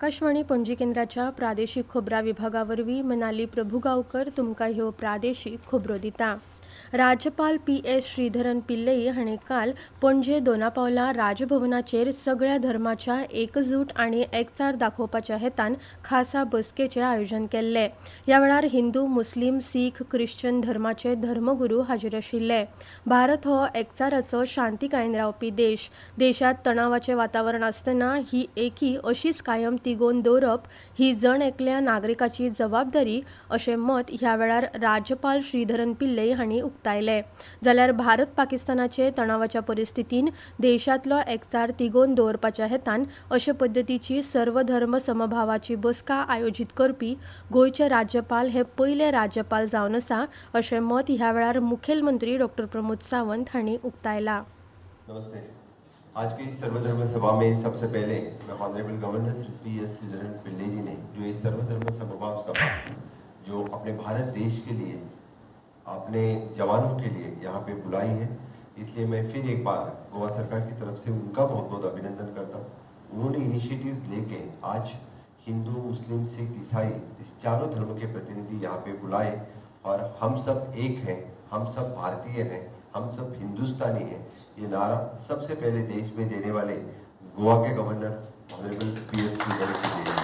आकाशवाणी पणजी केंद्राच्या प्रादेशीक खबरां विभागावरवीं मनाली प्रभुगांवकर तुमकां ह्यो प्रादेशीक खबरो दिता। राज्यपाल PS श्रीधरन पिल्लई हांणी काल पणजे दोनापावला राजभवनाचेर सगळ्या धर्माच्या एकजूट आनी एकचार दाखोवपाच्या हेतान खासा बसकेचें आयोजन केल्लें। ह्या वेळार हिंदू, मुस्लीम, सीख, ख्रिश्चन धर्माचे धर्मगुरू हाजीर आशिल्ले। भारत हो एकचाराचो शांतीकायेन रावपी देश। देशांत तणावाचें वातावरण आसतना ही एकी अशीच कायम तिगोवन दवरप ही जण एकल्या नागरिकाची जबाबदारी अशें मत ह्या वेळार राज्यपाल श्रीधरन पिल्लई हांणी उक्तायले। जाल्यार भारत पाकिस्तानाचे तणावाच्या परिस्थितीन देशांतलो एकचार तिगोवन दवरपाच्या हेतान अशे पद्दतीची सर्वधर्म समभावाची बसका आयोजीत करपी गोंयचे राज्यपाल हे पयले राज्यपाल जावन आसा अशें मत ह्या वेळार मुखेलमंत्री डॉ. प्रमोद सावंत हांणी उक्तायला। नमस्ते। आज की सर्वधर्म सभा में सबसे पहले मैं honourable governor PS Sreedharan Pillai ji ने जो ये सर्वधर्म समभाव सभा जो अपने भारत देश के लिए अपने जवानों के लिए यहाँ पे बुलाई है, इसलिए मैं फिर एक बार गोवा सरकार की तरफ से उनका बहुत बहुत अभिनंदन करता हूँ। उन्होंने इनिशिएटिव लेके आज हिंदू, मुस्लिम, सिख, ईसाई इस चारों धर्म के प्रतिनिधि यहाँ पे बुलाए और हम सब एक हैं, हम सब भारतीय हैं, हम सब हिंदुस्तानी हैं, ये नारा सबसे पहले देश में देने वाले गोवा के governor honourable PS Sreedharan Pillai.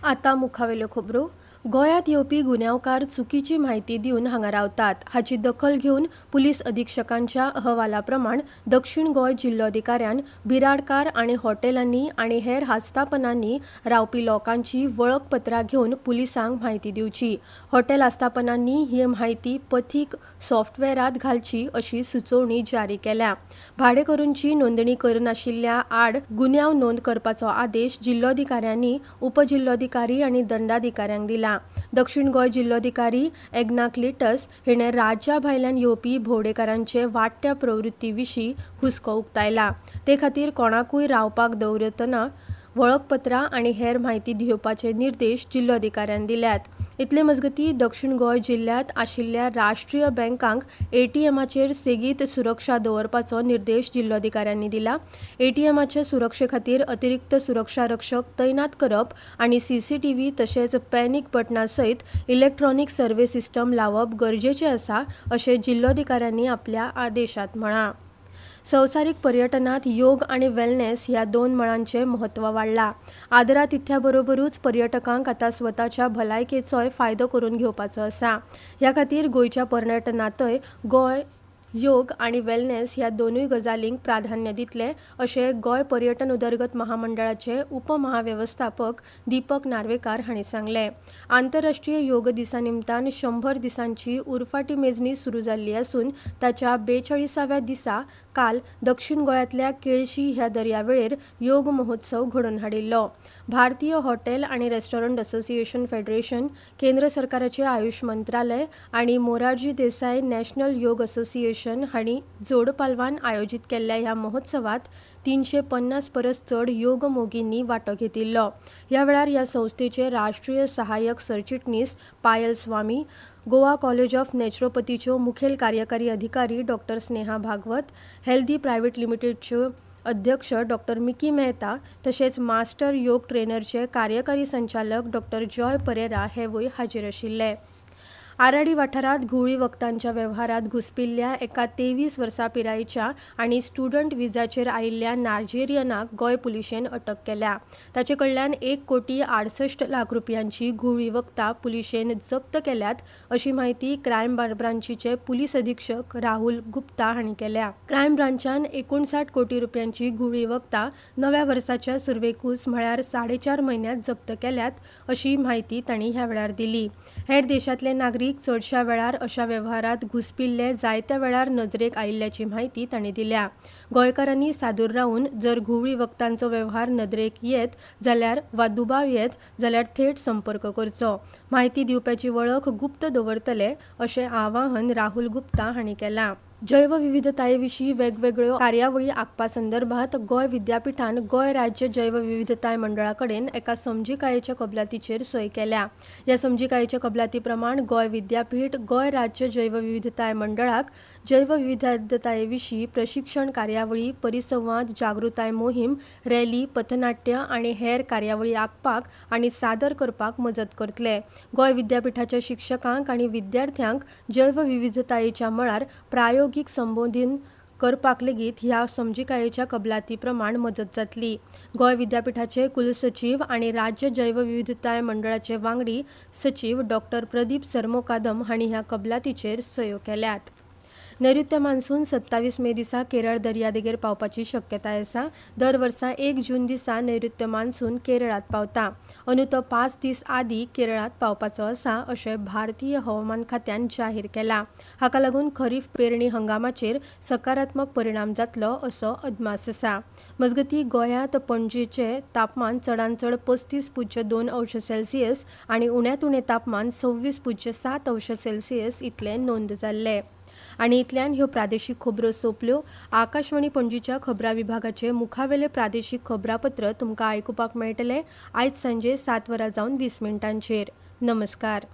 आता मुखावेल्यो खबरो। गोंयांत येवपी गुन्यांवकार चुकीची म्हायती दिवन हांगा रावतात हाची दखल घेवन पुलीस अधीक्षकांच्या अहवाला प्रमाण दक्षिण गोंय जिल्लोधिकाऱ्यान बिराडकार आनी हॉटेलांनी आनी हेर आस्थापनांनी रावपी लोकांची वळखपत्रां घेवन पुलिसांक म्हायती दिवची। हॉटेल आस्थापनांनी ही म्हायती पथीक सॉफ्टवेअरांत घालची अशी सुचोवणी जारी केल्या। भाडेकरूंची नोंदणी करनाशिल्ल्या आड गुन्यांव नोंद करपाचो आदेश जिल्लोधिकाऱ्यांनी उपजिल्लोधिकारी आनी दंडाधिकाऱ्यांक दिला। दक्षिण गोंय जिल्लोधिकारी एग्नाक लिटस हिणें राज्या भायल्यान येवपी भोंवडेकारांचे वाडट्या प्रवृत्ती विशीं हुस्को उक्तायला। ते खातीर कोणाकूय रावपाक दवरतना वळखपत्रां आनी हेर म्हायती दिवपाचे निर्देश जिल्लोधिकाऱ्यान दिल्यात। इतले मजगतीं दक्षिण गोंय जिल्ल्यांत आशिल्ल्या राष्ट्रीय बँकांक ATMाचेर सेगीत सुरक्षा दवरपाचो निर्देश जिल्लोधिकाऱ्यांनी दिला। ATMाचे सुरक्षे खातीर अतिरिक्त सुरक्षा रक्षक तैनात करप आनी CCTV तशेंच पॅनिक बटना सयत इलेक्ट्रॉनिक सर्वे सिस्टम लावप गरजेचें आसा अशें जिल्लोधिकाऱ्यांनी आपल्या आदेशांत म्हळां। संवसारीक पर्यटनात योग आनी वेलनेस ह्या दोन मळांचें म्हत्व वाडलां। आदरातिथ्या बरोबरूच पर्यटकांक आतां स्वताच्या भलायकेचोय फायदो करून घेवपाचो आसा। ह्या खातीर गोंयच्या पर्यटनांतय गोंय योग आनी वेलनेस ह्या दोनूय गजालींक प्राधान्य दितले अशें गोंय पर्यटन उदरगत महामंडळाचे उपमहावेवस्थापक दीपक नार्वेकार हांणी सांगलें। आंतरराष्ट्रीय योग दिसा निमतान 100 दिसांची उरफाटी मेजणी सुरू जाल्ली आसून ताच्या 42व्या दिसा काल दक्षिण गोंयांतल्या केळशी ह्या दर्यावेळेर योग महोत्सव घडोवन हाडिल्लो। भारतीय हॉटेल आनी रेस्टॉरंट असोसिएशन फेडरेशन, केंद्र सरकाराचे आयुष मंत्रालय आनी मोरारजी देसाई नॅशनल योग असोसिएशन हांणी जोड पालवान आयोजीत केल्ल्या ह्या महोत्सवात 350 परस चड योग मोगींनी वांटो घेतिल्लो। ह्या वेळार ह्या संस्थेचे राष्ट्रीय सहाय्यक सरचिटणीस पायल स्वामी, गोवा कॉलेज ऑफ नॅचरोपथीच्यो मुखेल कार्यकारी अधिकारी डॉ. स्नेहा भागवत, हेल्दी प्रायव्हेट लिमिटेडच्यो अध्यक्ष डॉ. मिकी मेहता तशेंच मास्टर योग ट्रेनरचे कार्यकारी संचालक डॉ. जॉय परेरा हेवूय हाजीर आशिल्ले। आराडी वाठारांत घुवळी वखदांच्या वेव्हारांत घुस्पिल्ल्या एका 23 वर्सां पिरायेच्या आनी स्टुडंट विजाचेर आयिल्ल्या नायजेरियनाक गोंय पुलिशेन अटक केल्या। ताचे कडल्यान 1,68,00,000 रुपयांची घुवळी वखदां पुलिशेन जप्त केल्यात अशी माहिती क्रायम ब्रांचीचे पुलीस अधीक्षक राहुल गुप्ता हांणी केल्या। क्रायम ब्रांचान 59 कोटी रुपयांची घुवळी वखदां नव्या वर्साच्या सुरवेकूच म्हळ्यार 4.5 म्हयन्यांत जप्त केल्यात अशी माहिती तांणी ह्या वेळार दिली। हेर देशांतले नागरीक चडशा वेळार अशा वेव्हारांत घुस्पिल्ले जायत्या वेळार नजरेक आयिल्ल्याची माहिती तांणी दिल्या। गोंयकारांनी सादूर रावन जर घुवळी वखदांचो वेव्हार नदरेक येत जाल्यार वा दुबाव येत जाल्यार थेट संपर्क करचो। माहिती दिवप्याची वळख गुप्त दवरतले अशें आवाहन राहुल गुप्ता हांणी केलां। जैवविविधताये वेगवेगळ्यो कार्यावळी आंखपा संदर्भात गोय विद्यापीठान गोय राज्य जैवविविधताय मंडळाकडेन एका समजिकायेच्या कबलातीचेर सय केल्या. ह्या समजिकायेच्या कबलाती प्रमाण गोय विद्यापीठ गोय राज्य जैवविविधताय मंडळाक जैवविविधताये प्रशिक्षण कार्यावळी, परिसंवाद, जागृताय मोहीम, रॅली, पथनाट्य आणि हेर कार्यावळी आंखपाक आणि सादर करपाक मजत करतले. गोय विद्यापीठाच्या शिक्षकांक आणि विद्यार्थ्यांक जैवविविधतायेच्या मळार प्रायोगिक संबोधन करपाक लेगीत ह्या समजिकायेच्या कबलाती प्रमाण मजत जातली. गोय विद्यापीठाचे कुलसचिव आणि राज्य जैवविविधताय मंडळाचे वांगडी सचिव डॉ. प्रदीप सरमोकादम हांणी ह्या कबलातीचेर सयो केल्यात. नैऋत्य मान्सून 27 मे दिसा केरळ दर्यादेगेर पावपाची शक्यताय आसा. दर वर्सा 1 जून दिसा नैऋत्य मान्सून केरळात पावता. अंदू तो 5 दीस आदी केरळात पावपाचो आसा अशें भारतीय हवामान खात्यान जाहीर केला. हाका लागून खरीफ पेरणी हंगामाचेर सकारात्मक परिणाम जातलो असो अदमास आसा. मजगतीं गोंयांत पणजेचे तापमान चडांत चड 35.2 अंश सेल्सियस आणि उण्यांत उणें तापमान 26.7 अंश सेल्सियस इतलें नोंद जाल्लें. आणि इतल्यान ह्यो प्रादेशीक खबरो सोंपल्यो. आकाशवाणी पणजीच्या खबरां विभागाचे मुखावेले प्रादेशीक खबरापत्र तुमकां आयकुपाक मेळटले आयज सांजे 7:20 नमस्कार.